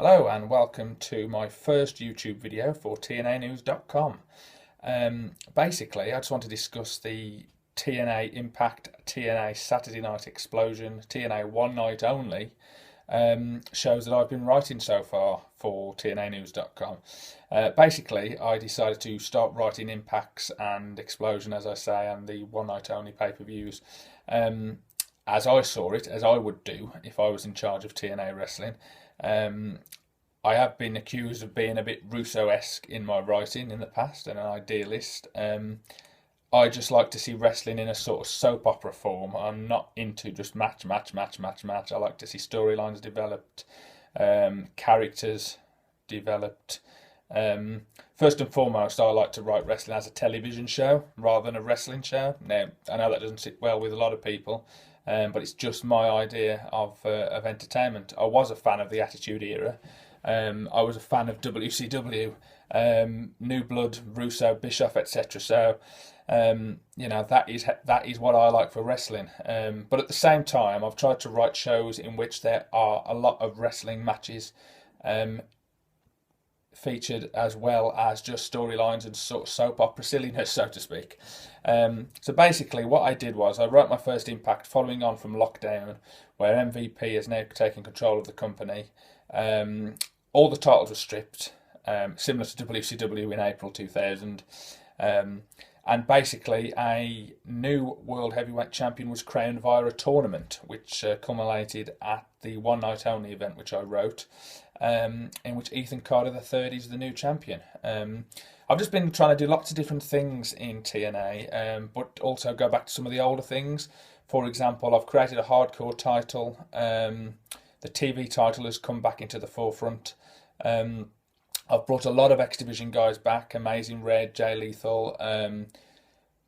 Hello and welcome to my first YouTube video for TNAnews.com. Basically, I just want to discuss the TNA Impact, TNA Saturday Night Explosion, TNA One Night Only shows that I've been writing so far for TNAnews.com. Basically, I decided to start writing Impacts and Explosion, as I say, and the One Night Only pay-per-views. As I saw it, as I would do if I was in charge of TNA Wrestling. I have been accused of being a bit Russo-esque in my writing in the past and an idealist. I just like to see wrestling in a sort of soap opera form. I'm not into just match. I like to see storylines developed, characters developed. First and foremost, I like to write wrestling as a television show rather than a wrestling show. Now, I know that doesn't sit well with a lot of people, but it's just my idea of entertainment. I was a fan of the Attitude Era. I was a fan of WCW, New Blood, Russo, Bischoff, etc. So, that is what I like for wrestling. But at the same time, I've tried to write shows in which there are a lot of wrestling matches featured, as well as just storylines and sort of soap opera silliness, so to speak. So basically what I did was I wrote my first Impact following on from lockdown, where MVP has now taken control of the company. All the titles were stripped, similar to WCW in April 2000. And basically a new World Heavyweight Champion was crowned via a tournament, which culminated at the One Night Only event, which I wrote, in which Ethan Carter III is the new champion. I've just been trying to do lots of different things in TNA, but also go back to some of the older things. For example, I've created a hardcore title. The TV title has come back into the forefront. I've brought a lot of X Division guys back: Amazing Red, Jay Lethal,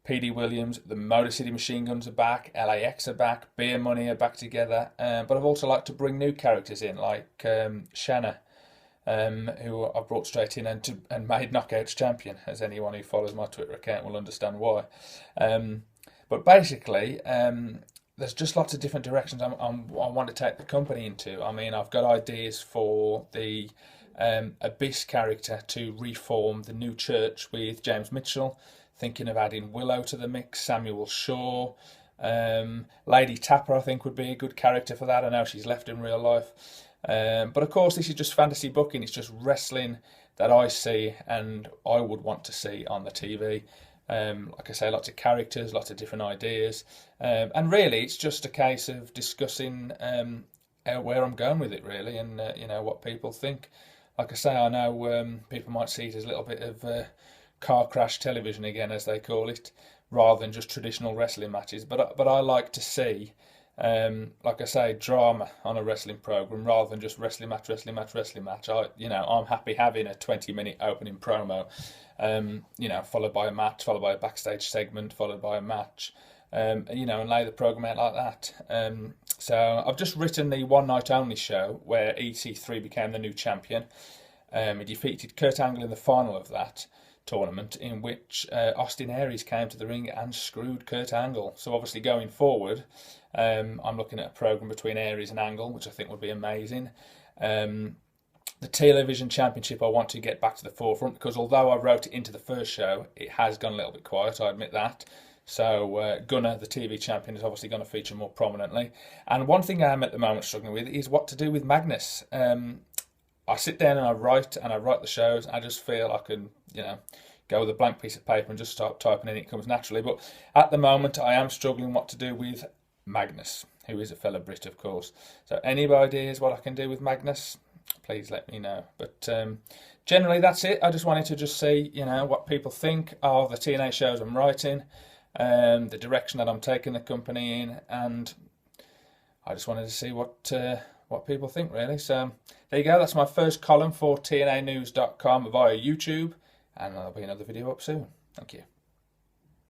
PD Williams, the Motor City Machine Guns are back, LAX are back, Beer Money are back together. But I've also liked to bring new characters in, like Shanna, who I've brought straight in and made Knockouts champion, as anyone who follows my Twitter account will understand why. But basically, there's just lots of different directions I want to take the company into. I mean, I've got ideas for the Abyss character to reform the new church with James Mitchell, thinking of adding Willow to the mix, Samuel Shaw. Lady Tapper, I think, would be a good character for that. I know she's left in real life. But of course, this is just fantasy booking. It's just wrestling that I see and I would want to see on the TV. Like I say, lots of characters, lots of different ideas. And really, it's just a case of discussing where I'm going with it, really, and what people think. Like I say, I know people might see it as a little bit of car crash television again, as they call it, rather than just traditional wrestling matches. But I like to see, like I say, drama on a wrestling program rather than just wrestling match. I'm happy having a 20-minute opening promo, followed by a match, followed by a backstage segment, followed by a match, and lay the program out like that. So I've just written the One Night Only show where EC3 became the new champion. He defeated Kurt Angle in the final of that tournament, in which Austin Aries came to the ring and screwed Kurt Angle. So obviously going forward, I'm looking at a program between Aries and Angle, which I think would be amazing. The Television Championship I want to get back to the forefront, because although I wrote it into the first show, it has gone a little bit quiet, I admit that. So Gunner, the TV champion, is obviously going to feature more prominently. And one thing I am at the moment struggling with is what to do with Magnus. I sit down and I write the shows. I just feel I can, go with a blank piece of paper and just start typing in. It comes naturally. But at the moment, I am struggling what to do with Magnus, who is a fellow Brit, of course. So any ideas what I can do with Magnus, please let me know. But generally, that's it. I just wanted to just see, what people think of the TNA shows I'm writing, the direction that I'm taking the company in, and I just wanted to see what people think, really. So there you go. That's my first column for TNAnews.com via YouTube, and there'll be another video up soon. Thank you.